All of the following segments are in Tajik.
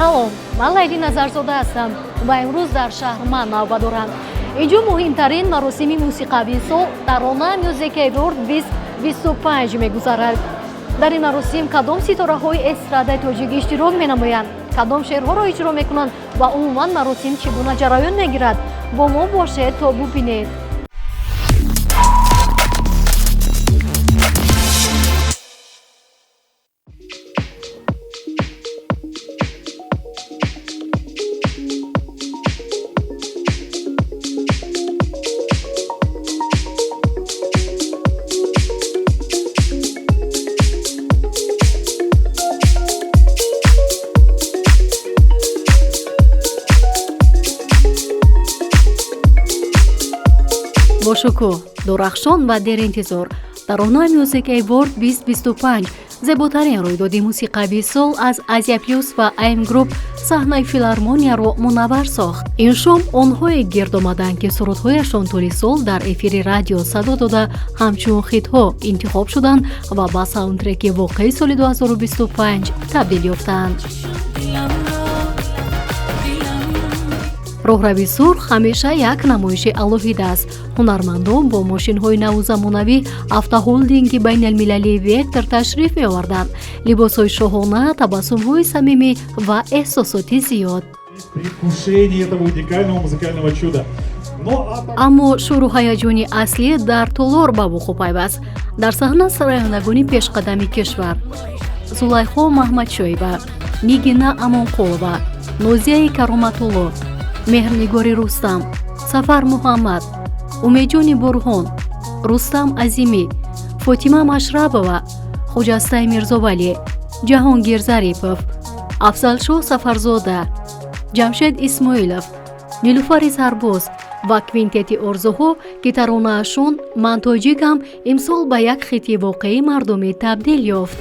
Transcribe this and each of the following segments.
салом, ман Лайли Назарзода ҳастам ва имрӯз дар шаҳрман навба дорам. Инҷо муҳимтарин маросими мусиқавии сол Tarona Music Award 2025 мегузарад. дар ин маросим кадом ситораҳои эстрадаи тоҷик иштирок менамоянд, кадом шеърҳоро иҷро мекунанд ва умуман маросим чӣ гуна ҷараён мегирад? Бо мо бошед то бубинед. бо шукӯҳ, дурахшон ва деринтизор Tarona Music Award 2025 зеботарин рӯйдоди мусиқавии сол аз Азия Плюс ва Aim Group саҳнаи филармонияро мунаввар сохт. Ин шом онҳое гирд омаданд, ки сурудҳояшон тӯли сол дар эфири радио садо дода ҳамчун хитҳо интихоб шуданд ва ба саундтреки воқеи соли 2025 табдил ёфтанд. роҳрави сурх ҳамеша як намоиши алоҳида аст. ҳунармандон бо мошинҳои наву замонавӣ автоҳолдинги байналмилалии Vector ташриф меоварданд. либосҳои шоҳона, табассумҳои самимӣ ва эҳсосоти зиёд. аммо шӯру ҳаяҷони аслӣ дар Толор ба вуқӯъ пайваст. дар саҳна сарояндагони пешқадами кишвар Зулайхо Маҳмадшоева, Нигина Амонқулова, Нозияи Кароматулло, Меҳрнигори Рустам, Сафар Муҳаммад, Умеҷони Бурҳон, Рустам Азимӣ, Фотима Машрабова, Хуҷастай Мирзовалӣ, Ҷаҳонгир Зарипов, Афзалшоҳ Сафарзода, Ҷамшед Исмоилов, Нилуфари Сарбоз ва квинтети Орзуҳо ки таронаашон «Ман тоҷикам» имсол ба як хити воқеи мардумӣ табдил ёфт.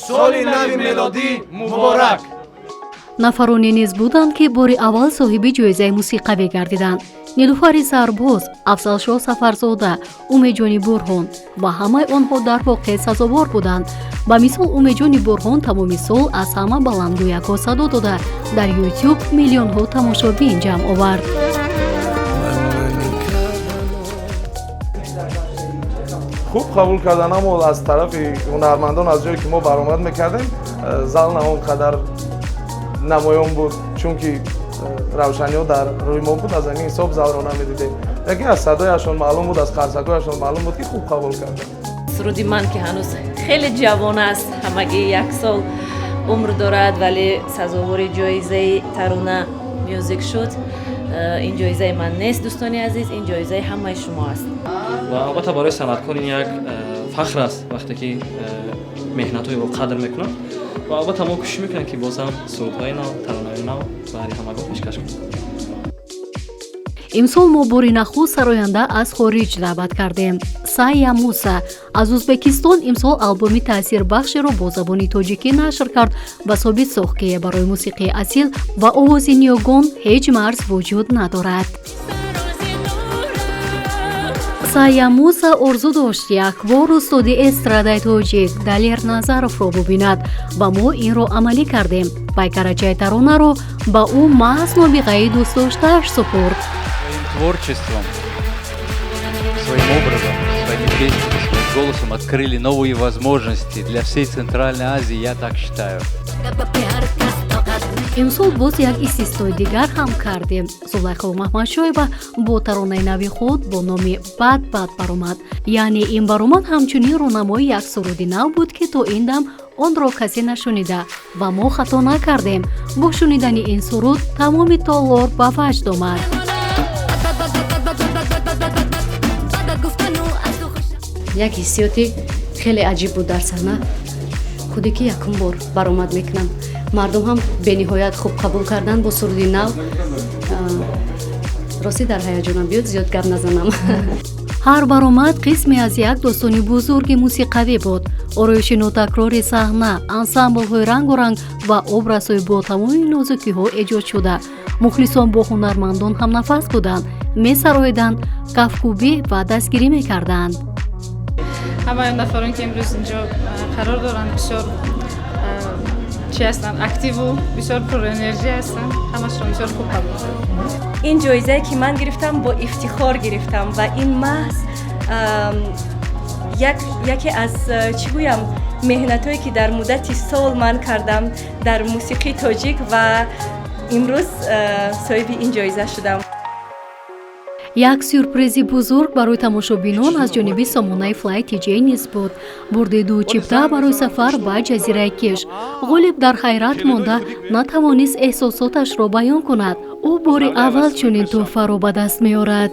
соли нави мелодӣ муборак. нафароне низ буданд, ки бори аввал соҳиби ҷоизаи мусиқавӣ гардиданд. Нилуфари Сарбоз, Афзалшоҳ Сафарзода, Умеҷони Бурҳон ва ҳамаи онҳо дар воқеъ сазовор буданд. ба мисол Умеҷони Бурҳон тамоми сол аз ҳама баландгӯякҳо садо дода дар YouTube миллионҳо тамошобин ҷамъ овард. хуб қабул кардан, аммо аз тарафи ҳунармандон аз ҷое ки мо баромад мекардем зал на он қадар намоён буд, чунки равшаниҳо дар рӯи мо буд, аз ҳамин ҳисоб залро намедидем. яке аз садояшон маълум буд, аз қарсакҳояшон маълум буд ки хуб қабул карданд. суруди ман ки ҳанӯз хеле ҷавон аст, ҳамагӣ як сол умр дорад, вале сазовори ҷоизаи Tarona Music шуд. ин ҷоизаи ман нест, дӯстони азиз, ин ҷоизаи ҳамаи шумо аст. ва албатта барои санъаткор ин як фахр аст вақте ки меҳнатҳоеро қадр мекунад ва албатта мо кӯшиш мекунем ки бозам сурудҳои нав, таронаҳои нав баҳри ҳамагон пешкаш кунем. имсол мо бори нахуст сароянда аз хориҷ даъват кардем. Сая Муса аз Узбекистон имсол албоми таъсирбахшеро бо забони тоҷикӣ нашр кард ва собит сохт, ки барои мусиқии асил ва овози ниёгон ҳеҷ марз вуҷуд надорад. Сая Муса орзу дошт як бор устоди эстрадаи тоҷик Далер Назаровро бубинад ва мо инро амалӣ кардем. Пайкарачаи Таронаро ба ӯ маҳз нобиғаи дӯстдоштааш супурд. Творчеством, своим образом, своими песнями, своим голосом открыли новые возможности для всей Центральной Азии, я так считаю. имсол боз як истиснои дигар ҳам кардем. Зулайхо Маҳмадшоева бо таронаи нави худ бо номи Бад баромад. яъне ин баромад ҳамчунин рӯнамои як суруди нав буд, ки то ин дам онро касе нашунида ва мо хато накардем. бо шунидани ин суруд тамоми Толор ба ваҷд омад. як ҳиссиёти хеле аҷиб буд дар саҳна. худе ки якум бор баромад мекунам. мардум ҳам бениҳоят хуб қабул кардан бо суруди нав. рости дар ҳаяҷонам биёд, зиёд гап назанам. ҳар баромад қисме аз як достони бузурги мусиқавӣ буд. ороиши нотакрори саҳна, ансамблҳои рангу ранг ва образҳои бо тамоми нозукиҳо эҷод шуда мухлисон бо ҳунармандон ҳамнафас буданд, месароиданд, кафкӯбӣ ва дастгирӣ мекарданд. ҳамаи нафарон ки имрӯз инҷо қарор доранд бисёр чӣ ҳастанд, активу бисёр пурэнержия ҳастанд. ҳамашон бисёр хуб қабул карданд. ин ҷоизае ки ман гирифтам бо ифтихор гирифтам ва ин маҳз яке аз чӣ гӯям меҳнатҳое ки дар муддати сол ман кардам дар мусиқии тоҷик ва имрӯз соҳиби ин ҷоиза шудам. як сюрпризи бузург барои тамошобинон аз ҷониби сомонаи Fly TJ низ буд. бурди ду чипта барои сафар ба ҷазираи Киш. ғолиб дар ҳайрат монда натавонист эҳсосоташро баён кунад. ӯ бори аввал чунин тӯҳфаро ба даст меорад.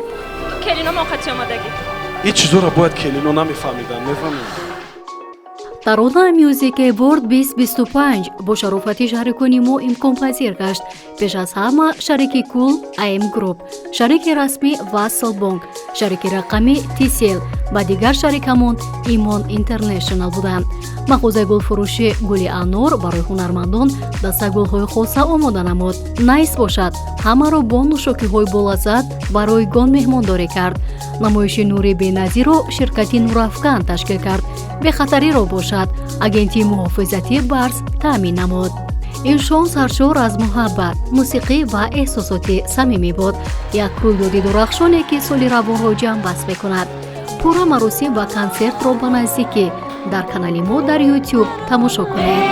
ин чизоро бояд келино намефаҳмидан, мефаҳмед? Тарона Music Award 2025 бо шарофати шарикони мо имконпазир гашт. пеш аз ҳама шарики кул AM Group, шарики расмӣ Vassal Bank, шарики рақамӣ TCL ва дигар шарикамон Imon International буданд. махозаи гулфурӯши Гули Анор барои ҳунармандон дастагулҳои хоса омода намуд. Найс бошад, ҳамаро бо нӯшокиҳои болаззат барои гон меҳмондорӣ кард. намоиши нури беназиро ширкати Нурафкан ташкил кард. бехатариро бошад, агентии муҳофизати Барс таъмин намуд. ин шон саршор аз муҳаббат, мусиқӣ ва эҳсосоти самимӣ буд. як рӯйдоди дурахшоне ки соли равонро ҷамъбаст мекунад. пурра маросим ва консертро ба наздикӣ дар канали мо дар YouTube тамошо кунед.